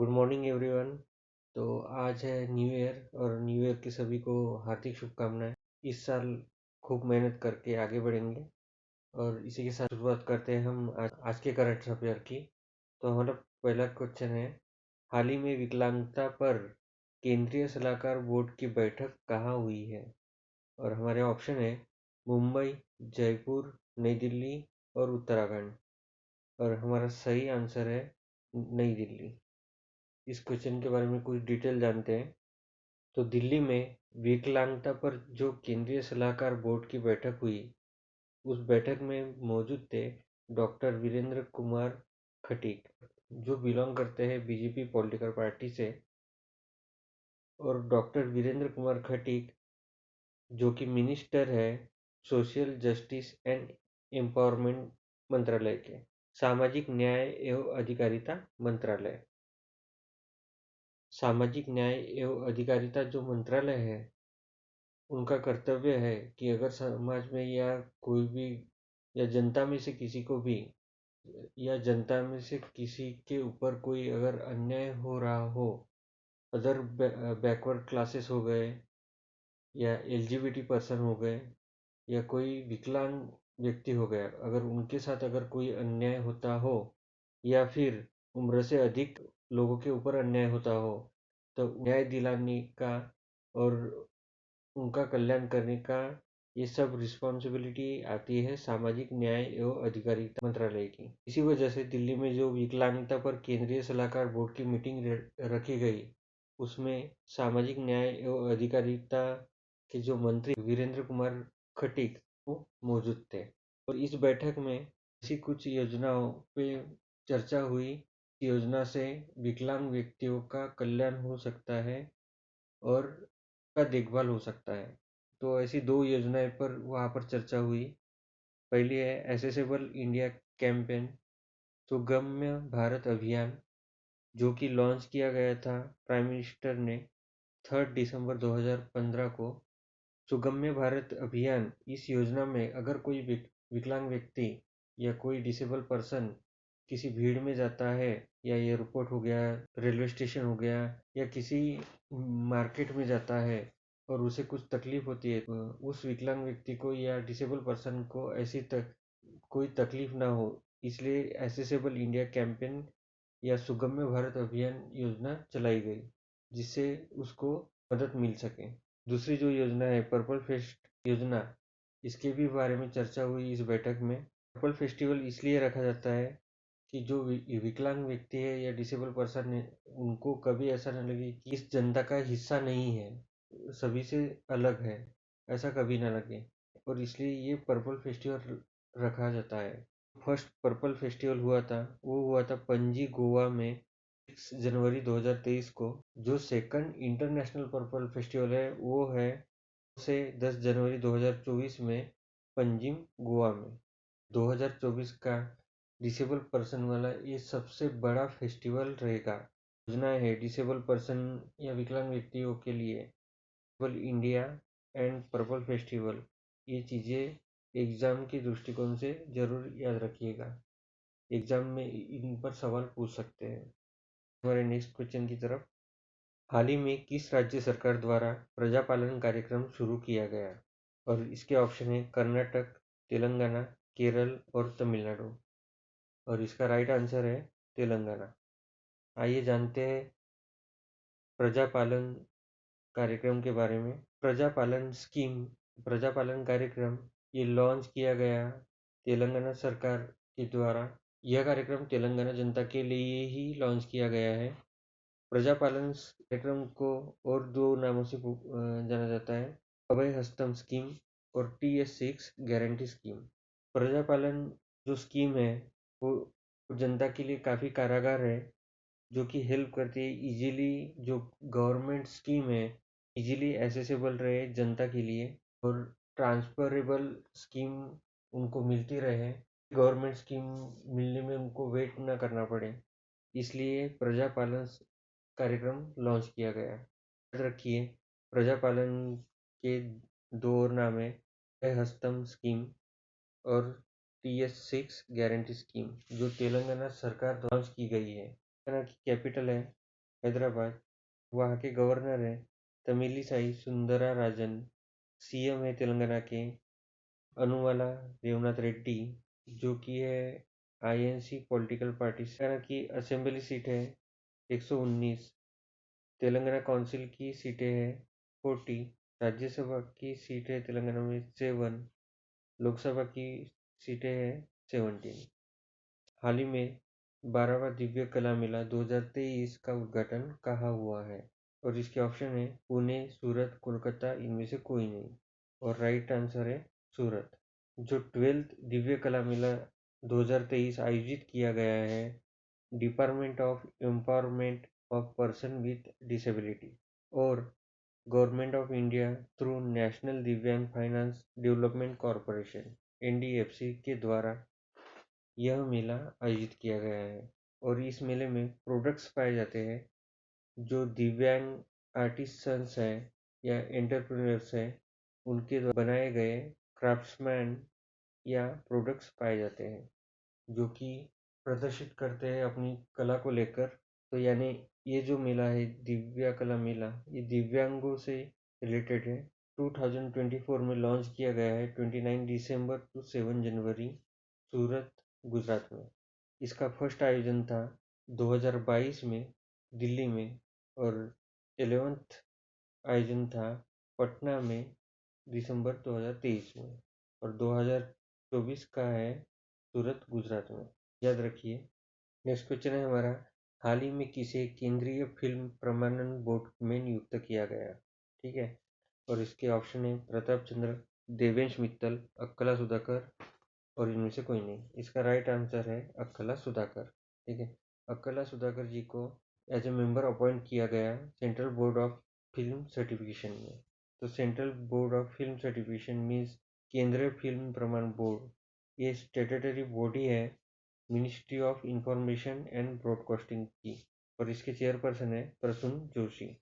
Good morning everyone. तो आज है न्यू ईयर और न्यू ईयर की सभी को हार्दिक शुभकामनाएं। इस साल खूब मेहनत करके आगे बढ़ेंगे और इसी के साथ शुरुआत करते हैं हम आज के करंट अफेयर की। तो हमारा पहला क्वेश्चन है, हाल ही में विकलांगता पर केंद्रीय सलाहकार बोर्ड की बैठक कहाँ हुई है? और हमारे ऑप्शन है मुंबई, जयपुर, नई दिल्ली और उत्तराखंड। और हमारा सही आंसर है नई दिल्ली। इस क्वेश्चन के बारे में कुछ डिटेल जानते हैं। तो दिल्ली में विकलांगता पर जो केंद्रीय सलाहकार बोर्ड की बैठक हुई, उस बैठक में मौजूद थे डॉक्टर वीरेंद्र कुमार खटीक, जो बिलोंग करते हैं बीजेपी पॉलिटिकल पार्टी से, और डॉक्टर वीरेंद्र कुमार खटीक जो कि मिनिस्टर है सोशल जस्टिस एंड एम्पावरमेंट मंत्रालय के, सामाजिक न्याय एवं अधिकारिता मंत्रालय। सामाजिक न्याय एवं अधिकारिता जो मंत्रालय है, उनका कर्तव्य है कि अगर समाज में या कोई भी या जनता में से किसी को भी या जनता में से किसी के ऊपर कोई अगर अन्याय हो रहा हो, अदर बैकवर्ड क्लासेस हो गए या एलजीबीटी पर्सन हो गए या कोई विकलांग व्यक्ति हो गया, अगर उनके साथ अगर कोई अन्याय होता हो या फिर उम्र से अधिक लोगों के ऊपर अन्याय होता हो, तो न्याय दिलाने का और उनका कल्याण करने का ये सब रिस्पॉन्सिबिलिटी आती है सामाजिक न्याय एवं अधिकारिता मंत्रालय की। इसी वजह से दिल्ली में जो विकलांगता पर केंद्रीय सलाहकार बोर्ड की मीटिंग रखी गई, उसमें सामाजिक न्याय एवं अधिकारिता के जो मंत्री वीरेंद्र कुमार खटीक वो मौजूद थे। और इस बैठक में ऐसी कुछ योजनाओं पे चर्चा हुई, योजना से विकलांग व्यक्तियों का कल्याण हो सकता है और का देखभाल हो सकता है। तो ऐसी दो योजनाएं पर वहाँ पर चर्चा हुई। पहली है एसेसेबल इंडिया कैंपेन, सुगम्य भारत अभियान, जो कि लॉन्च किया गया था प्राइम मिनिस्टर ने 3 दिसंबर 2015 को। सुगम्य भारत अभियान, इस योजना में अगर कोई विकलांग व्यक्ति या कोई डिसेबल पर्सन किसी भीड़ में जाता है, या एयरपोर्ट हो गया, रेलवे स्टेशन हो गया, या किसी मार्केट में जाता है और उसे कुछ तकलीफ होती है, तो उस विकलांग व्यक्ति को या डिसेबल पर्सन को ऐसी कोई तकलीफ ना हो, इसलिए एसेसेबल इंडिया कैंपेन या सुगम्य भारत अभियान योजना चलाई गई, जिससे उसको मदद मिल सके। दूसरी जो योजना है पर्पल फेस्ट योजना, इसके भी बारे में चर्चा हुई इस बैठक में। पर्पल फेस्टिवल इसलिए रखा जाता है कि जो विकलांग व्यक्ति है या डिसेबल पर्सन है, उनको कभी ऐसा न लगे कि इस जनता का हिस्सा नहीं है, सभी से अलग है, ऐसा कभी ना लगे। और इसलिए ये पर्पल फेस्टिवल रखा जाता है। फर्स्ट पर्पल फेस्टिवल हुआ था, वो हुआ था पणजी गोवा में 6 जनवरी 2023 को। जो सेकंड इंटरनेशनल पर्पल फेस्टिवल है वो है से 10 जनवरी 2024 में पंजिम गोवा में। 2024 का डिसेबल पर्सन वाला ये सबसे बड़ा फेस्टिवल रहेगा। योजना है डिसेबल पर्सन या विकलांग व्यक्तियों के लिए purple India and purple festival. ये चीज़ें एग्ज़ाम के दृष्टिकोण से ज़रूर याद रखिएगा, एग्ज़ाम में इन पर सवाल पूछ सकते हैं। हमारे नेक्स्ट क्वेश्चन की तरफ, हाल ही में किस राज्य सरकार द्वारा प्रजापालन कार्यक्रम शुरू किया गया? और इसके ऑप्शन है कर्नाटक, तेलंगाना, केरल और तमिलनाडु। और इसका राइट आंसर है तेलंगाना। आइए जानते हैं प्रजापालन कार्यक्रम के बारे में। प्रजापालन कार्यक्रम ये लॉन्च किया गया तेलंगाना सरकार के द्वारा। यह कार्यक्रम तेलंगाना जनता के लिए ही लॉन्च किया गया है। प्रजापालन कार्यक्रम को और दो नामों से जाना जाता है, अभय हस्तम स्कीम और TS6 गारंटी स्कीम। प्रजापालन जो स्कीम है वो जनता के लिए काफ़ी कारागार है, जो कि हेल्प करती है इजीली, जो गवर्नमेंट स्कीम है इजीली एसेसेबल रहे जनता के लिए और ट्रांसफरेबल स्कीम उनको मिलती रहे, गवर्नमेंट स्कीम मिलने में उनको वेट ना करना पड़े, इसलिए प्रजापालन कार्यक्रम लॉन्च किया गया। याद रखिए प्रजापालन के दो और नाम है, हस्तम स्कीम और TS6 गारंटी स्कीम, जो तेलंगाना सरकार द्वारा लॉन्च की गई है। तेलंगाना की कैपिटल है हैदराबाद। वहाँ के गवर्नर हैं तमिलिसाई सुंदरराजन। सीएम है तेलंगाना के अनुवाला रेवनाथ रेड्डी, जो कि है आईएनसी पॉलिटिकल पार्टी। तेलंगाना की असेंबली सीट है 119। तेलंगाना काउंसिल की सीटें हैं 40। राज्यसभा की सीट है तेलंगाना में 7। लोकसभा की सीटें हैं 17। हाल ही में 12वां दिव्य कला मेला 2023 का उद्घाटन कहाँ हुआ है? और इसके ऑप्शन है पुणे, सूरत, कोलकाता, इनमें से कोई नहीं। और राइट आंसर है सूरत। जो 12th दिव्य कला मेला 2023 आयोजित किया गया है department of empowerment of person with disability और government of India through national दिव्यांग फाइनेंस डेवलपमेंट कॉरपोरेशन एनडीएफसी के द्वारा यह मेला आयोजित किया गया है। और इस मेले में प्रोडक्ट्स पाए जाते हैं जो दिव्यांग आर्टिसंस हैं या एंटरप्रेन्योर्स हैं, उनके द्वारा बनाए गए क्राफ्ट्समैन या प्रोडक्ट्स पाए जाते हैं जो कि प्रदर्शित करते हैं अपनी कला को लेकर। तो यानी ये जो मेला है दिव्या कला मेला, ये दिव्यांगों से रिलेटेड है। 2024 में लॉन्च किया गया है 29 दिसंबर टू 7 जनवरी सूरत, गुजरात में। इसका फर्स्ट आयोजन था 2022 में दिल्ली में और 11th आयोजन था पटना में दिसंबर 2023 में और 2024 का है सूरत, गुजरात में। याद रखिए। नेक्स्ट क्वेश्चन है हमारा, हाल ही में किसे केंद्रीय फिल्म प्रमाणन बोर्ड में नियुक्त किया गया? ठीक है। और इसके ऑप्शन है प्रताप चंद्र, देवेश मित्तल, अक्कला सुधाकर और इनमें से कोई नहीं। इसका राइट आंसर है अक्कला सुधाकर। ठीक है। अक्कला सुधाकर जी को एज ए मेंबर अपॉइंट किया गया central board of film certification में। तो central board of film certification means केंद्रीय फिल्म प्रमाण बोर्ड। ये स्टेटरी बॉडी है ministry of information and broadcasting की और इसके चेयरपर्सन है प्रसून जोशी।